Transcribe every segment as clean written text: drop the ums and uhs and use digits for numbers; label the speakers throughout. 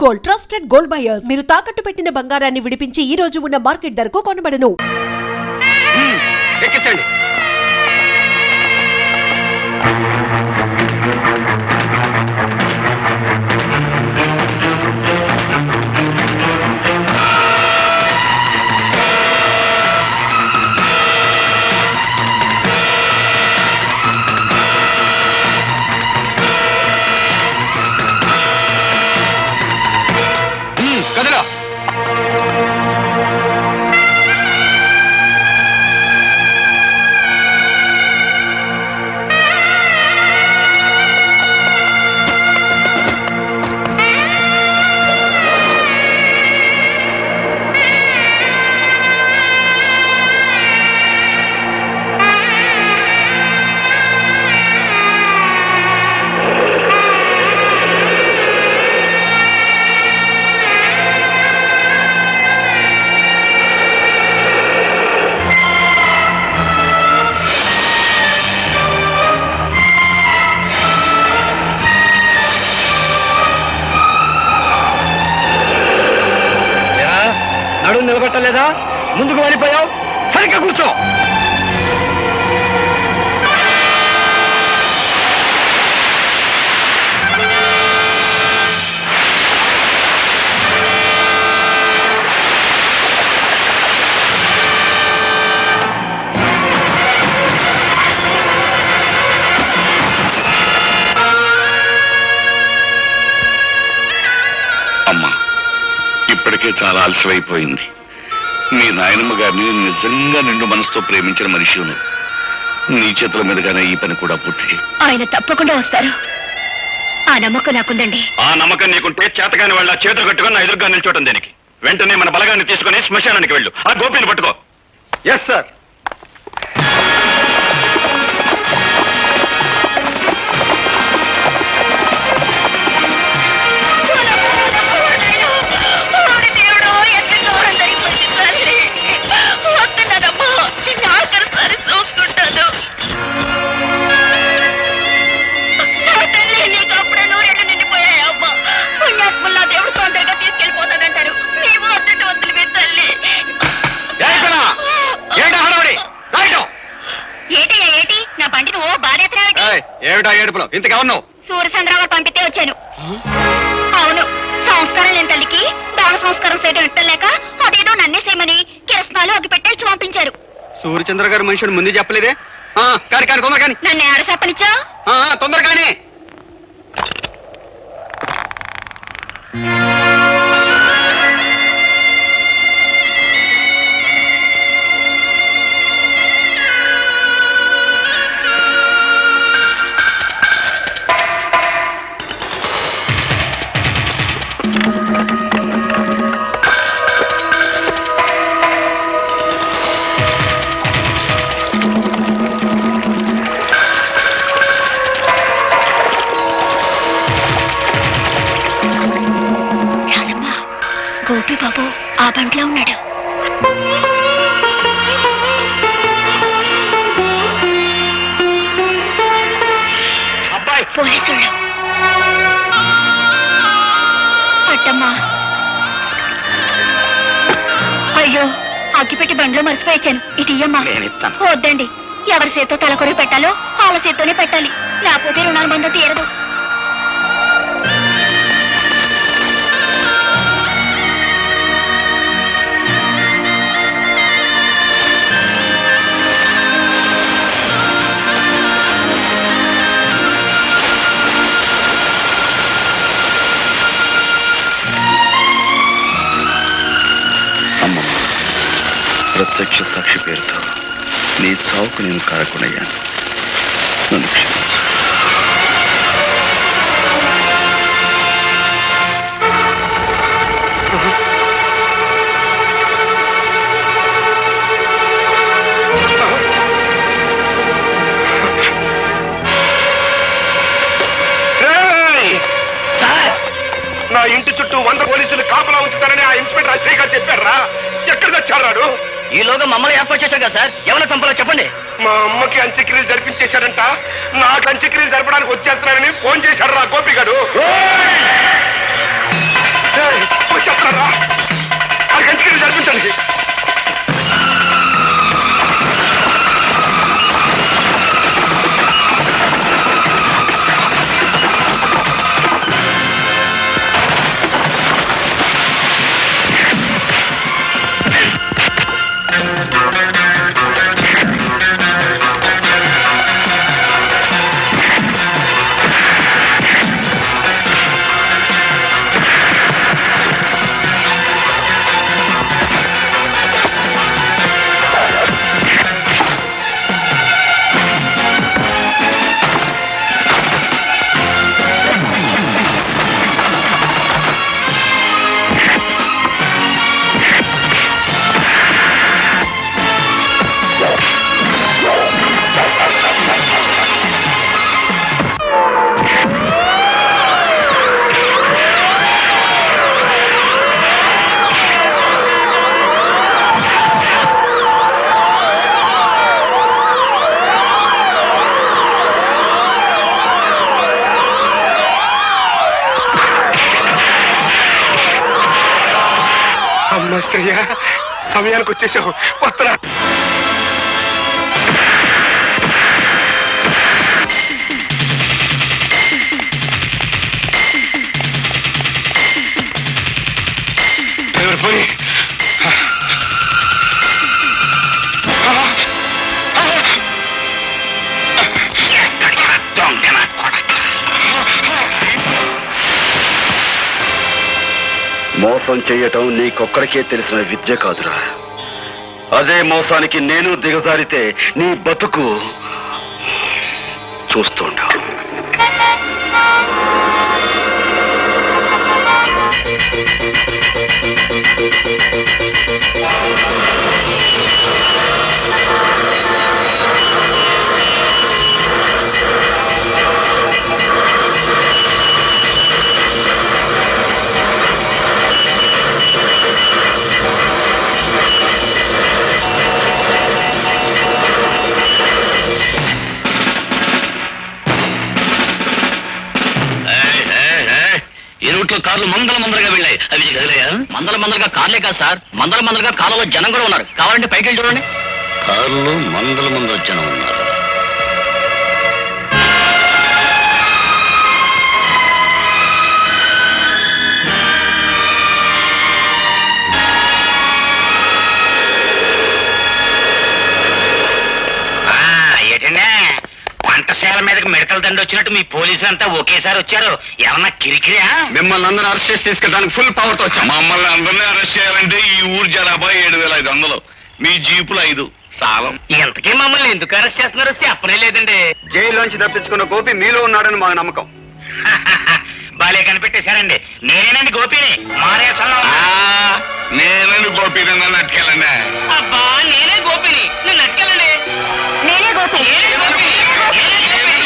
Speaker 1: Gold, trusted gold buyers. మీరు తాకట్టు పెట్టిన బంగారాన్ని విడిపించి ఈ రోజు ఉన్న మార్కెట్ ధరకు కొనబడను.
Speaker 2: ఎక్కించండి. కదలా. నడుము నిలబెట్టలేదా? ముందుకు వెళ్ళిపోయావు. సరిగ్గా కూర్చో.
Speaker 3: అమ్మా, ఇప్పటికే చాలా ఆలస్యమైపోయింది. మీ నాయనమ్మ గారిని నిజంగా నిండు మనసుతో ప్రేమించిన మనిషి నీ చేతుల మీదుగానే ఈ పని కూడా పూర్తి చేయి.
Speaker 4: ఆయన తప్పకుండా వస్తారు. ఆ నమ్మకం నాకుందండి.
Speaker 3: ఆ నమ్మకం నీకుంటే చేతగాని వాళ్ళ చేతులు కట్టుకుని నా ఎదురుగా నిల్చోవటం దేనికి? వెంటనే మన బలగాన్ని తీసుకుని శ్మశానానికి వెళ్ళు. ఆ గోపిని పట్టుకో.
Speaker 2: Yes sir.
Speaker 3: ఏమిటా ఏడుపులో? ఇంతగా ఉన్నావు?
Speaker 4: సూర్యచంద్రరావు పంపితే వచ్చాను. అవును, సంస్కారం లేని తల్లికి దాన సంస్కారం చేయడం ఎట్టలేక అదేదో నన్నే చేయమని కిరసనాలు అగ్గిపెట్టేసి పంపించారు.
Speaker 2: సూర్యచంద్ర గారు మనుషుడు ముందు చెప్పలేదే? కానీ కానీ తొందర కానీ.
Speaker 4: నన్ను ఆడసాపనిచ్చా?
Speaker 2: తొందర కానీ.
Speaker 4: గోపి బాబు ఆ బంట్లో ఉన్నాడు. పోలీసులు. అట్టమ్మా, అయ్యో అగ్గిపెట్టి బండ్లో మర్చిపోయాను. ఇటు ఇయ్యమ్మా. వద్దండి, ఎవరి చేత్తో తలకొరి పెట్టాలో వాళ్ళ చేత్తోనే పెట్టాలి, లేకపోతే రుణాల బంధం తీరదు.
Speaker 3: ప్రత్యక్ష సాక్షి పేరుతో నీ చావుకు నేను కారకునయ్యాను. నన్ను క్షమించు.
Speaker 2: నా ఇంటి చుట్టూ 100 పోలీసులు కాపలా ఉంచుతారని ఆ ఇన్స్పెక్టర్ అశ్రీ గారు చెప్పారా? ఎక్కడ తెచ్చాడు?
Speaker 5: ఈలోగా మమ్మల్ని ఏర్పాటు చేశాం కదా సార్. ఎవరైనా చంపాలో చెప్పండి.
Speaker 2: మా అమ్మకి అంత్యక్రియలు జరిపించేశాడంట. నాకు అంత్యక్రియలు జరపడానికి వచ్చేస్తున్నానని ఫోన్ చేశాడు రా గోపిగాడు. అమ్మ శ్రేయ, సమయానికి వచ్చేసావు. వస్తున్నా. డ్రైవర్ పోయి.
Speaker 6: మోసం చేయటం నీకొక్కడికే తెలిసిన విద్య కాదురా. అదే మోసానికి నేను దిగజారితే నీ బతుకు చూస్తుండా.
Speaker 3: ఈ రూట్లో కార్లు మందలుగా వెళ్ళాయి. అవి కదిలేయా?
Speaker 5: మందలుగా కార్లే కాదు సార్, మందలుగా కాలంలో జనం కూడా ఉన్నారు. కావాలంటే పైకి వెళ్ళి చూడండి.
Speaker 3: కార్లు మందల జనం ఉన్నారు.
Speaker 5: ఏంటంటే వంటశాల మీదకి మిడతల దండి వచ్చినట్టు మీ పోలీసులు అంతా ఒకేసారి వచ్చారు. ఏమన్నా కిరికిరియా?
Speaker 3: మిమ్మల్ని అందరూ అరెస్ట్ చేసి తీసుకెళ్ళడానికి ఫుల్ పవర్ తో వచ్చాం. మమ్మల్ని అందరినీ అరెస్ట్ చేయాలంటే ఈ ఊరు జనాభా 7,500, మీ జీపులు 5 సాలం.
Speaker 5: ఇంతకీ మమ్మల్ని ఎందుకు అరెస్ట్ చేస్తున్నారో చెప్పనే లేదండి.
Speaker 6: జైల్లోంచి తప్పించుకున్న గోపి మీలో ఉన్నాడని మా నమ్మకం.
Speaker 5: బాలే కనిపెట్టేశారండి. నేనేనండి గోపిని. మారేసంలో
Speaker 3: నేనండి గోపి, నన్ను అట్టుకెళ్ళండి.
Speaker 5: అబ్బా నేనే గోపిని, నన్ను అట్టుకెళ్ళండి.
Speaker 4: నేనే గోపి.
Speaker 5: నేనే గోపిని. నేనే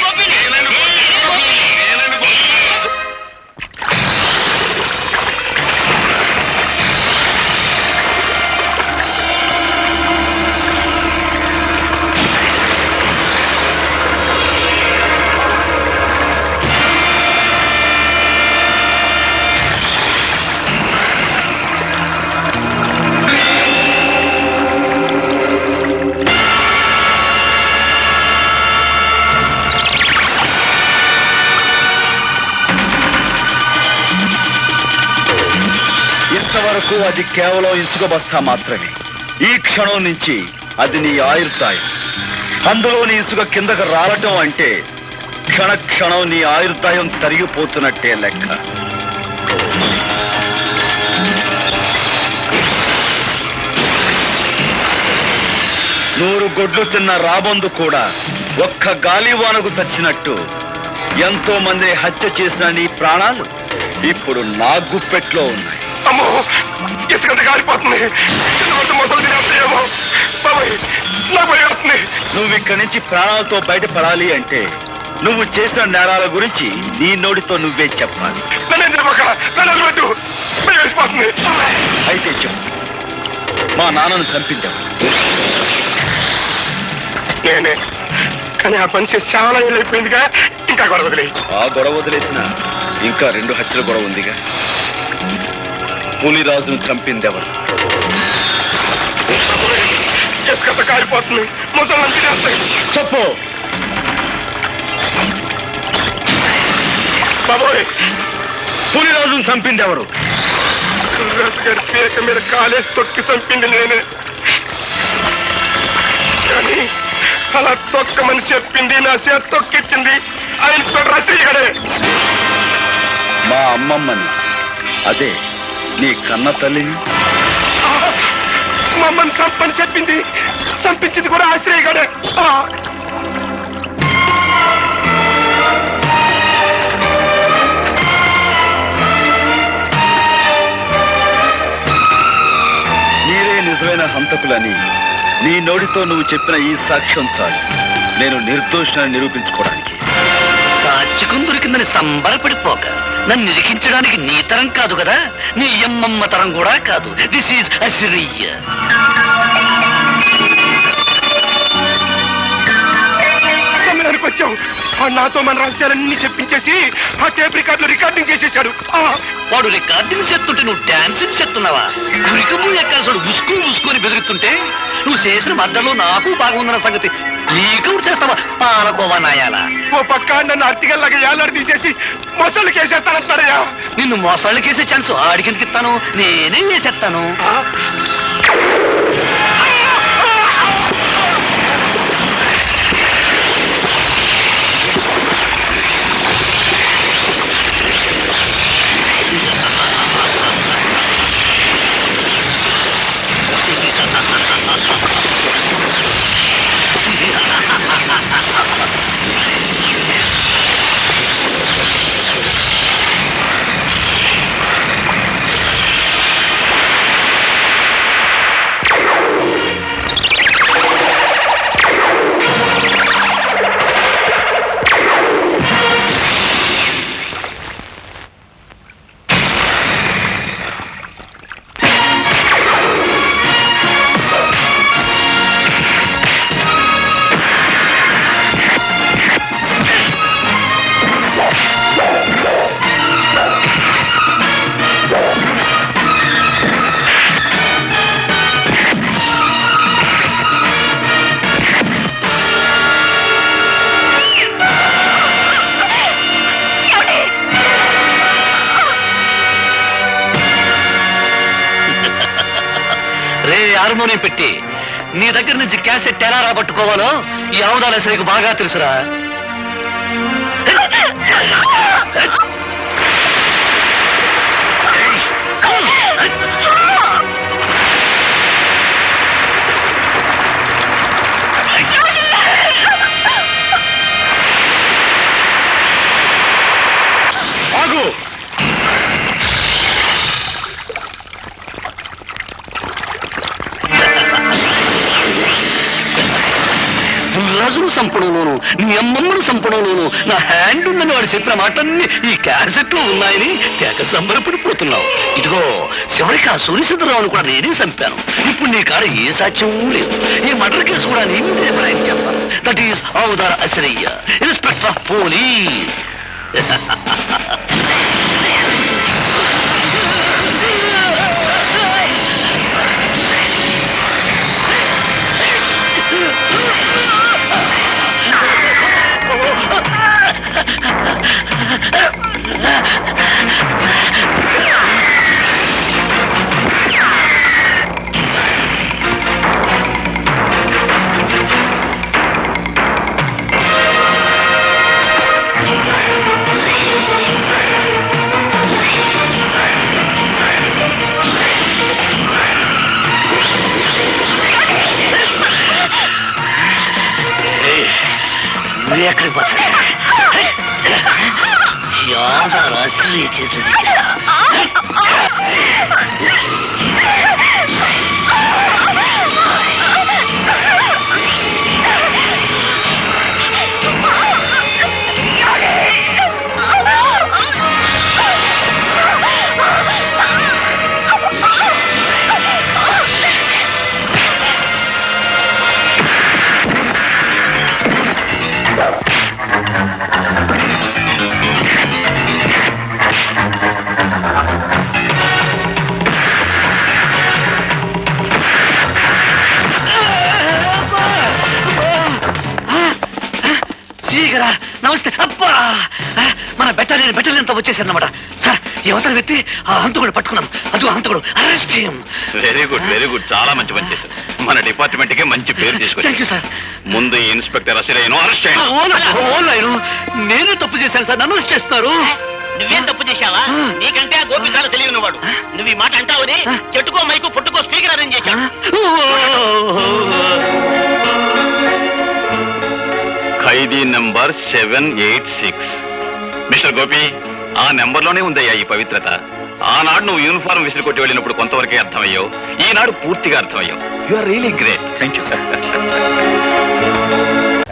Speaker 5: గోపిని.
Speaker 6: ఇంతవరకు అది కేవలం ఇసుక బస్తా మాత్రమే. ఈ క్షణం నుంచి అది నీ ఆయుర్దాయం. అందులోని ఇసుక కిందకు రావటం అంటే క్షణ క్షణం నీ ఆయుర్దాయం తరిగిపోతున్నట్టే లెక్క. నూరు గొడ్లు తిన్న రాబందు కూడా ఒక్క గాలివానకు చచ్చినట్టు ఎంతో మంది హత్య చేసిన నీ ప్రాణాలు ఇప్పుడు నా గుప్పెట్లో ఉన్నాయి.
Speaker 2: అమ్మో, ఇసుకంత కాలిపోతుంది. మొదలు తినేస్తాయేమో. బాబాయ్, నా భయం వస్తుంది.
Speaker 6: నువ్వు ఇక్కడి నుంచి ప్రాణాలతో బయటపడాలి అంటే నువ్వు చేసిన నేరాల గురించి నీ నోటితో నువ్వే చెప్పాలి.
Speaker 2: నన్ను చెప్పక, నన్ను వదిలిపెట్టు. భయం వేసిపోతుంది.
Speaker 6: అయితే చెప్పు, మా నాన్నను చంపించావు.
Speaker 2: నేనే, కానీ ఆ పని చేసి చాలా ఏళ్ళు అయిపోయిందిగా. ఇంకా గొడవ వదిలేయి.
Speaker 6: ఆ గొడవ వదిలేసిన ఇంకా 2 హత్యల గొడవ ఉందిగా. పులిరాజును చంపిందెవరు?
Speaker 2: ఇసుకంత కాలిపోతుంది. ముసలు తినేస్తాయి.
Speaker 6: చెప్పు.
Speaker 2: బాబోయ్,
Speaker 6: పులిరాజును చంపిందెవరు?
Speaker 2: గారి పీక మీద కాలేసి తొక్కి చంపింది నేనే. కానీ అలా తొక్కమని చెప్పింది, నా చేత తొక్కిచ్చింది ఆ ఇన్స్పెక్టర్ రత్రిగడే.
Speaker 6: మా అమ్మమ్మని, అదే నీ కన్న తల్లిని.
Speaker 2: మమ్మల్ని చంపని చెప్పింది, చంపించింది కూడా ఆశ్రయగడే.
Speaker 6: మీరే నిజమైన హంతకులని నీ నోటితో నువ్వు చెప్పిన ఈ సాక్ష్యం చాలు నేను నిర్దోషాన్ని నిరూపించుకోవడానికి.
Speaker 3: సాత్వికం దొరికిందని సంబరపడిపోక నన్ను నిరికించడానికి నీ తరం కాదు కదా, నీ అమ్మమ్మ తరం కూడా కాదు. This is Assyria.
Speaker 2: సమయానికి వచ్చావు. నాతో మన రహస్యాలన్నీ చెప్పించేసి ఆ టేప్ రికార్డులో రికార్డింగ్ చేసేశాడు.
Speaker 7: వాడు రికార్డింగ్ చేస్తుంటే నువ్వు డాన్సింగ్ చేస్తున్నావా? కురికము ఎక్కాల్సాడు ఉసుకొని బెదిరిస్తుంటే నువ్వు చేసిన మద్దలో నాకు బాగుందన్న సంగతి నీకు చేస్తావా? పాలకోవా నాయాలా.
Speaker 2: ఓ పక్క నన్ను అర్తిగల్లాగా ఏలాడి తీసేసి మొసళ్ళకి వేసేస్తానంటాడయ్యా.
Speaker 7: నిన్ను మోసాళ్ళకేసే ఛాన్స్ ఆడికిందుకు ఇస్తాను, నేనే వేసేస్తాను. హార్మోనియం పెట్టి నీ దగ్గర నుంచి క్యాసెట్ ఎలా రాబట్టుకోవాలో ఈ ఆముదాల సరికి బాగా తెలుసురా. రాజును సంపడంలోను నీ అమ్మమ్మను సంపడంలోను నా హ్యాండ్ ఉందని వాడు చెప్పిన మాటలన్నీ ఈ క్యాసెట్ లో ఉన్నాయని తెగ సంబరపడిపోతున్నావు. ఇదిగో చివరికి ఆ సూర్యచంద్రరావును కూడా నేనే చంపాను. ఇప్పుడు నీ కాడ ఏ సాక్ష్యం లేదు. ఈ మర్డర్ కేసు కూడా నీ మీదే బనాయి చేస్తాను. దట్ ఈస్ ఆవుదార అశ్రయ్య, ఇన్స్పెక్టర్ ఆఫ్ పోలీస్. ఎక్కడికి పోతా అసలు చేసిన నమస్తే. అబ్బా, మన బెటాలియన్ అంతా వచ్చేసారన్నమాట. సార్, ఈ అవతల వ్యక్తి ఆ హంతకుడు పట్టుకున్నాం. అదో హంతకుడు, అరెస్ట్ చేయం.
Speaker 3: వెరీ గుడ్, చాలా మంచి పని చేశారు. మన డిపార్ట్మెంట్ కి మంచి పేరు తీసుకొచ్చారు సార్. ముందు ఇన్స్పెక్టర్ అసిరయ్యను అరెస్ట్ చేయండి.
Speaker 7: నేనే తప్పు చేశాను సార్, నన్ను అరెస్ట్ చేస్తున్నారు.
Speaker 5: నువ్వేం తప్పు చేశావా? నీకంటే ఆ గోపి చాలా తెలియని వాడు. నువ్వు ఈ మాట అంటావని చెట్టుకో మైకు పుట్టుకో స్పీకర్ అరేంజ్ చేశాడు.
Speaker 3: ఖైదీ నంబర్ 786. మిస్టర్ గోపి, ఆ నెంబర్లోనే ఉందయ్యా ఈ పవిత్రత. ఆనాడు నువ్వు యూనిఫారం విసిరి కొట్టి వెళ్ళినప్పుడు కొంతవరకే అర్థమయ్యావు. ఈనాడు పూర్తిగా అర్థమయ్యావు. You are really great. Thank you sir.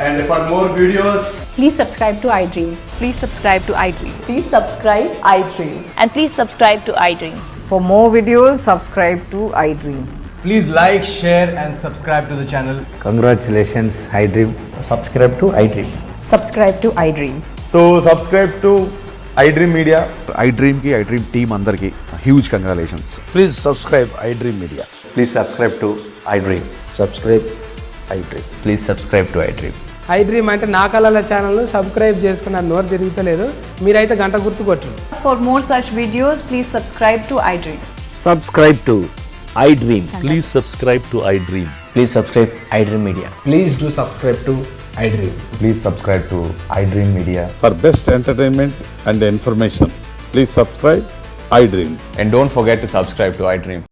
Speaker 8: And for more videos,
Speaker 9: please subscribe to iDream.
Speaker 10: Please subscribe to iDream.
Speaker 9: Please subscribe iDream.
Speaker 10: And please subscribe to iDream.
Speaker 9: For more videos, subscribe to iDream.
Speaker 8: please like, share and subscribe to the channel.
Speaker 11: Congratulations, iDream.
Speaker 8: Subscribe to iDream.
Speaker 9: Subscribe to iDream.
Speaker 8: So subscribe to iDream Media.
Speaker 11: iDream की iDream team अंदर की huge congratulations.
Speaker 12: Please subscribe iDream Media.
Speaker 11: Please subscribe to iDream.
Speaker 12: Subscribe iDream.
Speaker 11: Please subscribe to iDream.
Speaker 13: iDream అంటే నా కళల ఛానల్ను subscribe చేసుకున్న నోరు తిరుగుతలేదు మీరైతే గంట గుర్తు కొట్టండి.
Speaker 9: For more such videos, please subscribe to iDream.
Speaker 7: Subscribe to iDream. Please subscribe to iDream.
Speaker 11: Please subscribe iDream Media.
Speaker 8: Please do subscribe to iDream.
Speaker 11: Please subscribe to iDream Media.
Speaker 12: For best entertainment and information, please subscribe iDream.
Speaker 11: And don't forget to subscribe to iDream.